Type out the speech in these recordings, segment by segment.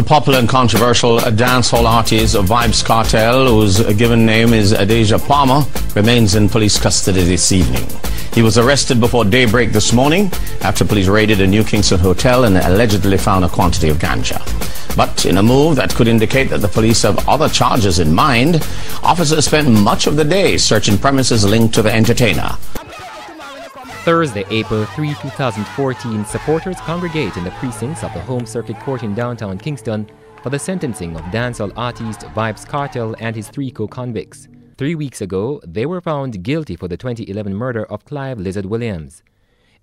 Popular and controversial dancehall artist Vybz Kartel, whose given name is Adeja Palmer, remains in police custody this evening. He was arrested before daybreak this morning after police raided a New Kingston hotel and allegedly found a quantity of ganja. But in a move that could indicate that the police have other charges in mind, officers spent much of the day searching premises linked to the entertainer. Thursday, April 3, 2014, supporters congregate in the precincts of the Home Circuit Court in downtown Kingston for the sentencing of dancehall artist Vybz Kartel and his 3 co-convicts. 3 weeks ago, they were found guilty for the 2011 murder of Clive Lizard Williams.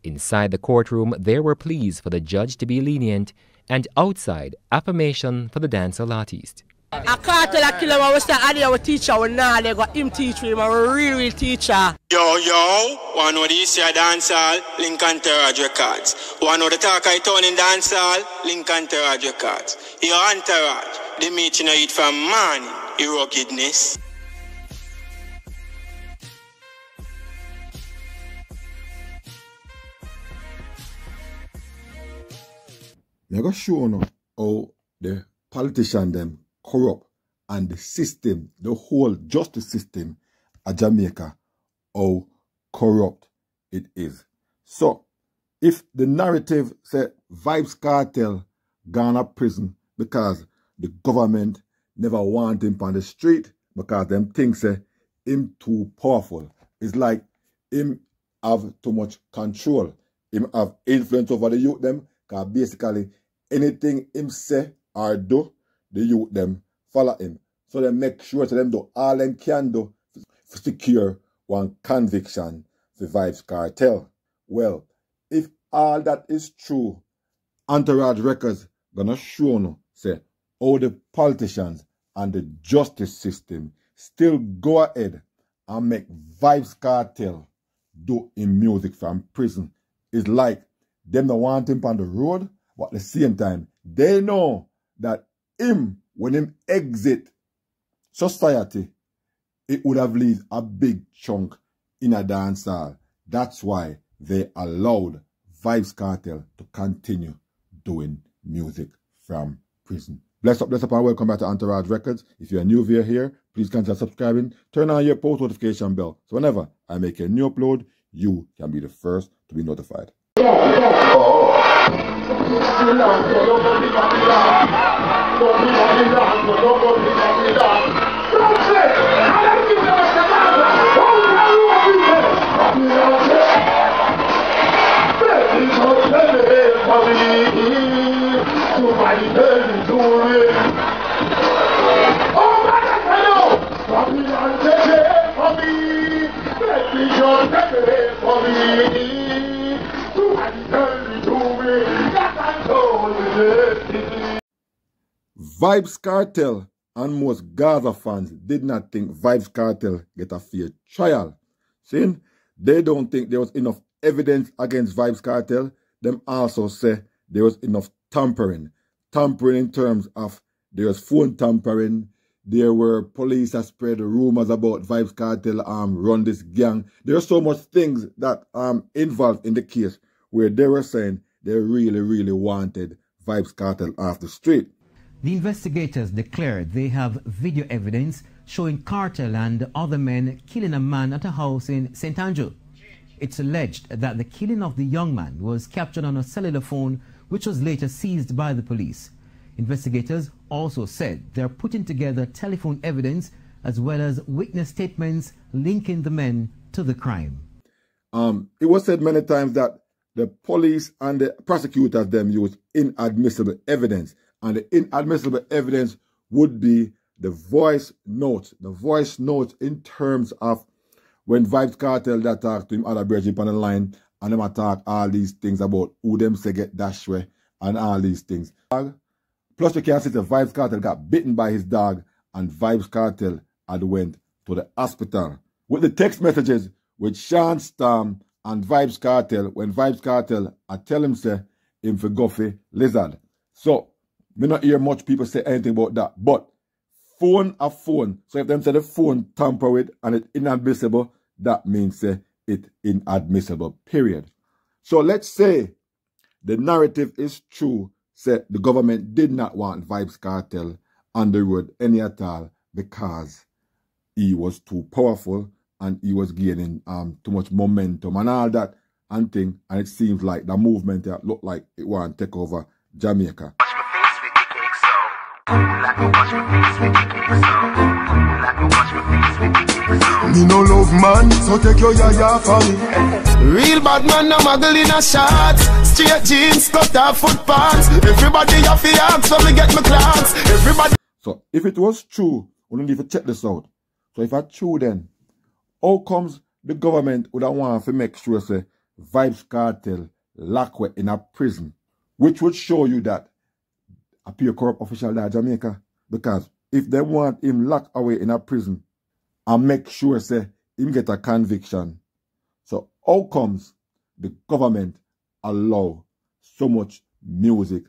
Inside the courtroom, there were pleas for the judge to be lenient, and outside, affirmation for the dancehall artist. A cartel a killer when we start adding our teacher, we now they got him teach him, a real teacher. Yo, one of these here dancehall, Lincoln Terrage Records. One of the talk I turn in dancehall, Lincoln Terrage Records. Your entourage, they meet you know it from morning, your ruggedness. I'm going to show you how the politicians them corrupt and the system, the whole justice system of Jamaica, how corrupt it is. So, if the narrative say Vybz Kartel gone to prison because the government never want him on the street because them think say him too powerful, it's like him have too much control, him have influence over the youth them, because basically anything him say or do, the youth them follow him. So they make sure to them do all them can do to secure one conviction for Vybz Kartel. Well, if all that is true, Entourage Records gonna show you say how the politicians and the justice system still go ahead and make Vybz Kartel do in music from prison. It's like them don't want him on the road, but at the same time, they know that him, when him exit society, it would have leave a big chunk in a dance hall. That's why they allowed Vybz Kartel to continue doing music from prison. Bless up, and welcome back to Entourage Records. If you're new via here, please consider subscribing. Turn on your post notification bell, so whenever I make a new upload, you can be the first to be notified. Vybz Kartel and most Gaza fans did not think Vybz Kartel get a fair trial. See, they don't think there was enough evidence against Vybz Kartel. Them also say there was enough tampering. Tampering in terms of there was phone tampering, there were police that spread rumors about Vybz Kartel run this gang. There are so much things that involved in the case where they were saying they really wanted Vybz Kartel off the street. The investigators declared they have video evidence showing Kartel and other men killing a man at a house in St. Andrew. It's alleged that the killing of the young man was captured on a cellular phone, which was later seized by the police. Investigators also said they're putting together telephone evidence as well as witness statements linking the men to the crime. It was said many times that the police and the prosecutors them use inadmissible evidence. And the inadmissible evidence would be the voice note. The voice note in terms of when Vybz Kartel that talk to him other bridge on the line and them attack all these things about who them say get dash way and all these things. Plus we can see that Vybz Kartel got bitten by his dog and Vybz Kartel had went to the hospital. With the text messages with Sean Storm and Vybz Kartel, when Vybz Kartel I tell him say him for Guffy Lizard. So me not hear much people say anything about that. But phone a phone. So if them say the phone tamper with and it's inadmissible, that means it inadmissible, period. So let's say the narrative is true, said the government did not want Vybz Kartel on the road any at all because he was too powerful and he was gaining too much momentum and all that and thing. And it seems like the movement looked like it want to take over Jamaica. Me no love man, so take your yaya for me. Real bad man, no muggle in a shots. Straight jeans, cut off foot pants. Everybody have to ask for me get my clocks. Everybody. So if it was true, we don't need to check this out. So if it's true then, how comes the government would want to make sure say Vybz Kartel locked away in a prison, which would show you that a pure corrupt official in Jamaica? Because if they want him locked away in a prison and make sure say him get a conviction, so how comes the government allow so much music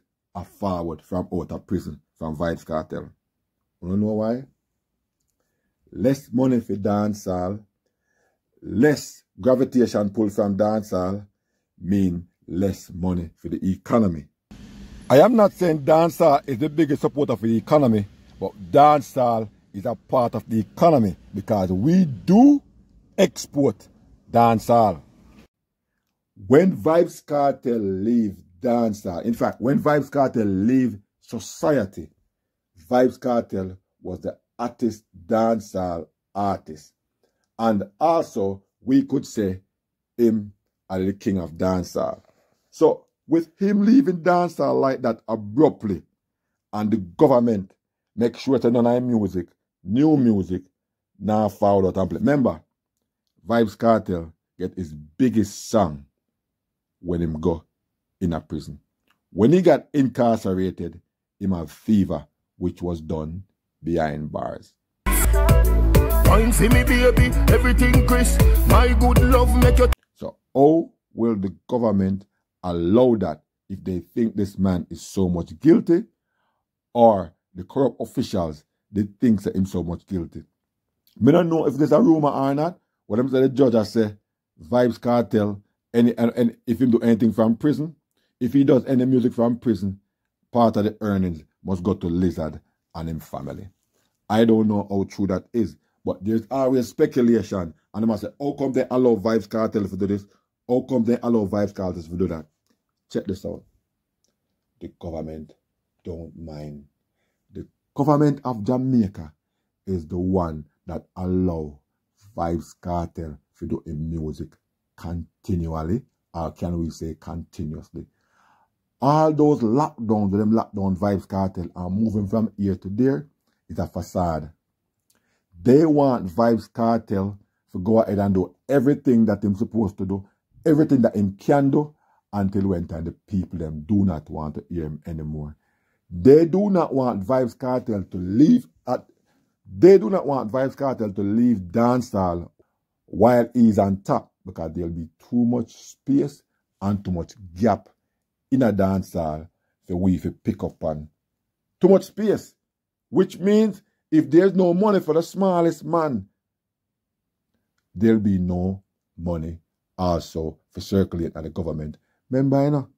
forward from out of prison from Vybz Kartel? You don't know why? Less money for dancehall, less gravitation pull from dancehall mean less money for the economy. I am not saying dancehall is the biggest supporter for the economy, but dancehall is a part of the economy because we do export dancehall. When Vybz Kartel leave dancehall, in fact, when Vybz Kartel leave society, Vybz Kartel was the hottest dancehall artist. And also, we could say him as the king of dancehall. So, with him leaving dancehall like that abruptly, and the government make sure that none of music, new music, now found out and play. Remember, Vybz Kartel get his biggest song when him go in a prison. When he got incarcerated, him have Fever, which was done behind bars. Fine for me, baby, everything Chris, my good love make you. So how will the government allow that if they think this man is so much guilty, or the corrupt officials, they think that him so much guilty? Me don't know if there's a rumor or not. What I'm saying, the judge has said Vybz Kartel, and if he do anything from prison, if he does any music from prison, part of the earnings must go to Lizard and him family. I don't know how true that is, but there's always speculation. And they must say, how come they allow Vybz Kartel to do this? How come they allow Vybz Kartel to do that? Check this out. The government don't mind. The government of Jamaica is the one that allow Vybz Kartel to do in music continually, or can we say continuously. All those lockdowns, them lockdown Vybz Kartel are moving from here to there, is a facade. They want Vybz Kartel to go ahead and do everything that him supposed to do, everything that him can do, until when time the people them do not want to hear him anymore. They do not want Vybz Kartel to leave dancehall while he's on top, because there'll be too much space and too much gap in a dancehall for we to pick up on. Too much space, which means if there's no money for the smallest man, there'll be no money also for circulating at the government. Remember, you know,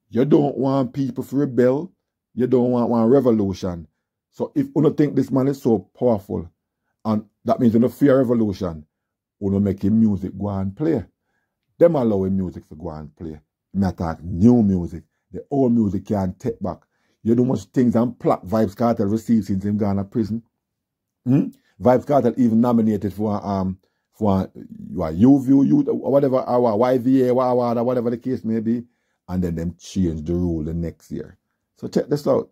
you don't want people to rebel. You don't want one revolution. So if you don't think this man is so powerful, and that means you don't fear revolution, you don't make him music go and play. Them allow him music to go and play. Me attack new music. The old music can't take back. You know much things and plaque Vybz Kartel received since him gone to prison. Vybz Kartel even nominated for UVU, or whatever, or YVA, or whatever the case may be, and then them change the rule the next year. So check this out.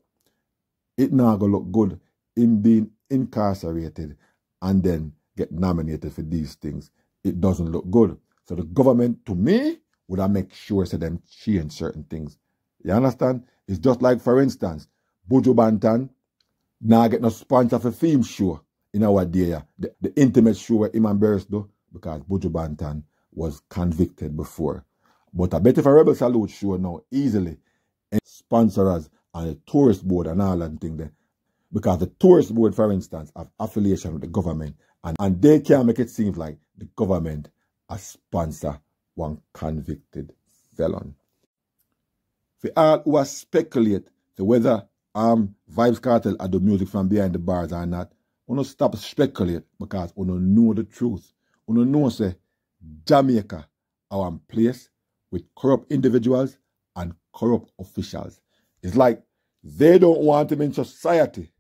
It not gonna look good in being incarcerated and then get nominated for these things. It doesn't look good. So the government, to me, would have make sure so them change certain things. You understand? It's just like, for instance, Buju Banton now get no sponsor for film show in our day, the intimate show where him and Burst do, because Buju Banton was convicted before. But I bet if a Rebel Salute show now easily, and sponsors and the tourist board and all that thing there, because the tourist board, for instance, have affiliation with the government, and they can make it seem like the government has sponsor one convicted felon. For all who speculate So whether Vybz Kartel are the music from behind the bars or not, we don't stop speculate because we don't know the truth. We don't know say Jamaica are one place with corrupt individuals and corrupt officials. It's like they don't want him in society,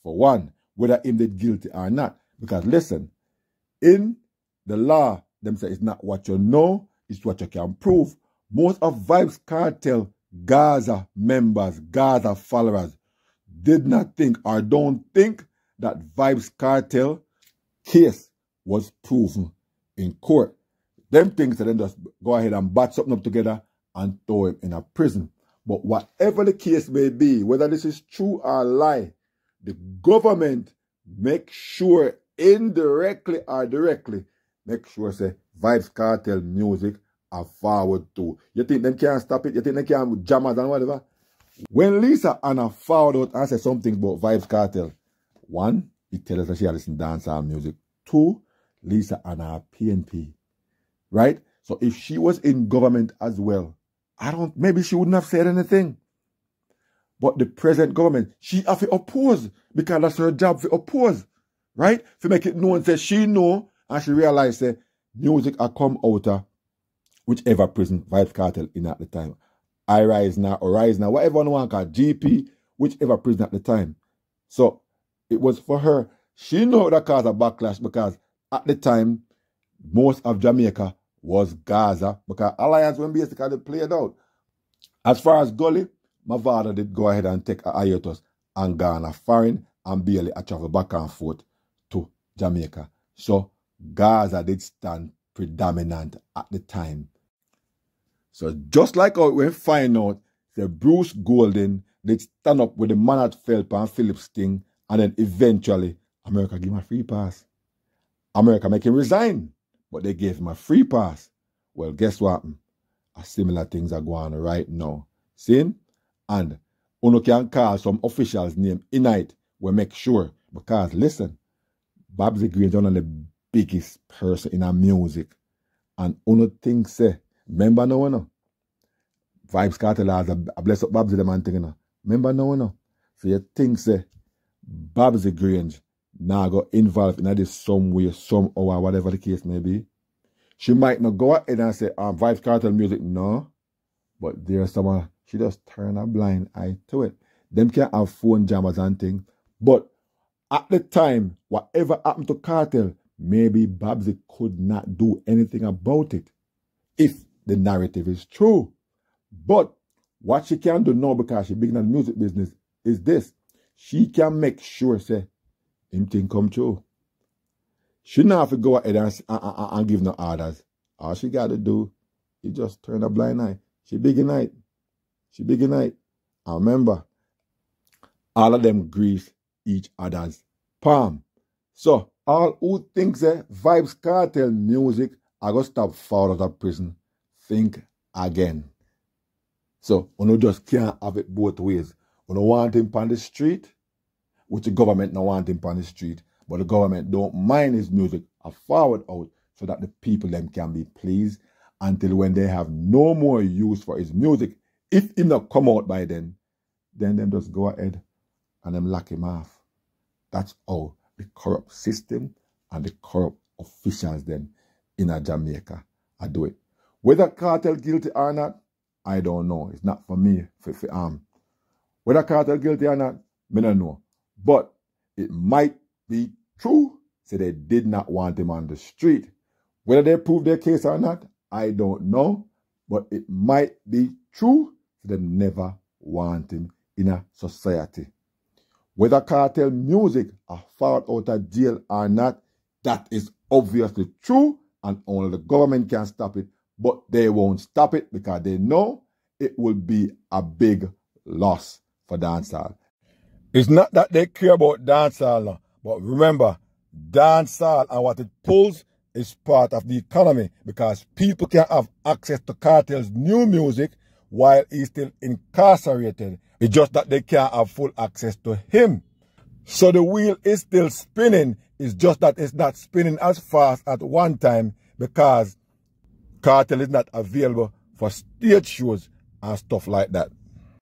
for one, whether him did guilty or not. Because listen, in the law, them say it's not what you know, it's what you can prove. Most of Vybz Kartel Gaza members, Gaza followers, did not think or don't think that Vybz Kartel case was proven in court. Them things that then just go ahead and bat something up together and throw him in a prison. But whatever the case may be, whether this is true or lie, the government make sure indirectly or directly, make sure say Vybz Kartel music are forward too. You think them can't stop it? You think they can't jam us and whatever? When Lisa Anna forward out and said something about Vybz Kartel, one, it tells us that she had listened to dancehall music. Two, Lisa Anna PNP. Right? So if she was in government as well, maybe she wouldn't have said anything. But the present government, she have to oppose because that's her job to oppose. Right? To make it known that she know and she realized that music are come out of whichever prison Vybz Kartel in at the time. I Rise Now or Rise Now, whatever one want call GP, whichever prison at the time. So it was for her. She knew that caused a backlash because at the time, most of Jamaica was Gaza because alliance when basically played out. As far as Gully, my father did go ahead and take a hiatus and gone foreign and barely a travel back and forth to Jamaica. So Gaza did stand predominant at the time. So just like how we find out that Bruce Golden did stand up with the man at Phelps and Phillips thing, and then eventually America gave him a free pass. America make him resign, but they gave him a free pass. Well, guess what? A similar things are going on right now. See? And uno can call some officials' name in night. We make sure. Because listen, Vybz Green is one of the biggest person in our music. And uno things say, remember now, no? Vybz Kartel has a bless up Vybz them and thing, no? Remember now, no? So you think say, Vybz Green now got involved in this some way, somehow, or whatever the case may be. She might not go ahead and say, Vybz Kartel music, no. But there's someone, she just turn a blind eye to it. Them can't have phone jammers and things. But at the time, whatever happened to Kartel, maybe Vybz could not do anything about it if the narrative is true. But what she can do now, because she began in the music business, is this. She can make sure, say, him thing come true. She not have to go ahead and give no orders. All she got to do is just turn a blind eye. She big in night. She big in night. And remember, all of them grease each other's palm. So, all who think that Vybz Kartel music are going to stop fall out of prison, think again. So, we just can't have it both ways. We don't want him on the street, which the government don't want him on the street, but the government don't mind his music a forward out so that the people them can be pleased until when they have no more use for his music. If him not come out by then them just go ahead and them lock him off. That's how the corrupt system and the corrupt officials then in Jamaica I do it. Whether Kartel guilty or not, I don't know. It's not for me. Whether Kartel guilty or not, I don't know. But it might be true. So they did not want him on the street. Whether they prove their case or not, I don't know. But it might be true. So they never want him in a society. Whether Kartel music are found out of jail or not, that is obviously true. And only the government can stop it. But they won't stop it because they know it will be a big loss for dancehall. It's not that they care about dancehall, but remember, dancehall and what it pulls is part of the economy because people can have access to Kartel's new music while he's still incarcerated. It's just that they can't have full access to him. So the wheel is still spinning. It's just that it's not spinning as fast at one time because Kartel is not available for stage shows and stuff like that.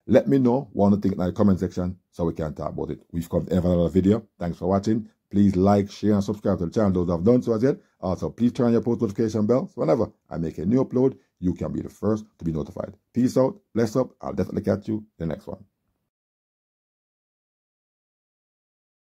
Let me know what you think in the comment section so we can talk about it. We've come to the end of another video. Thanks for watching. Please like, share, and subscribe to the channel, those who have done so as yet. Also, please turn on your post notification bell so whenever I make a new upload, you can be the first to be notified. Peace out, bless up. I'll definitely catch you in the next one.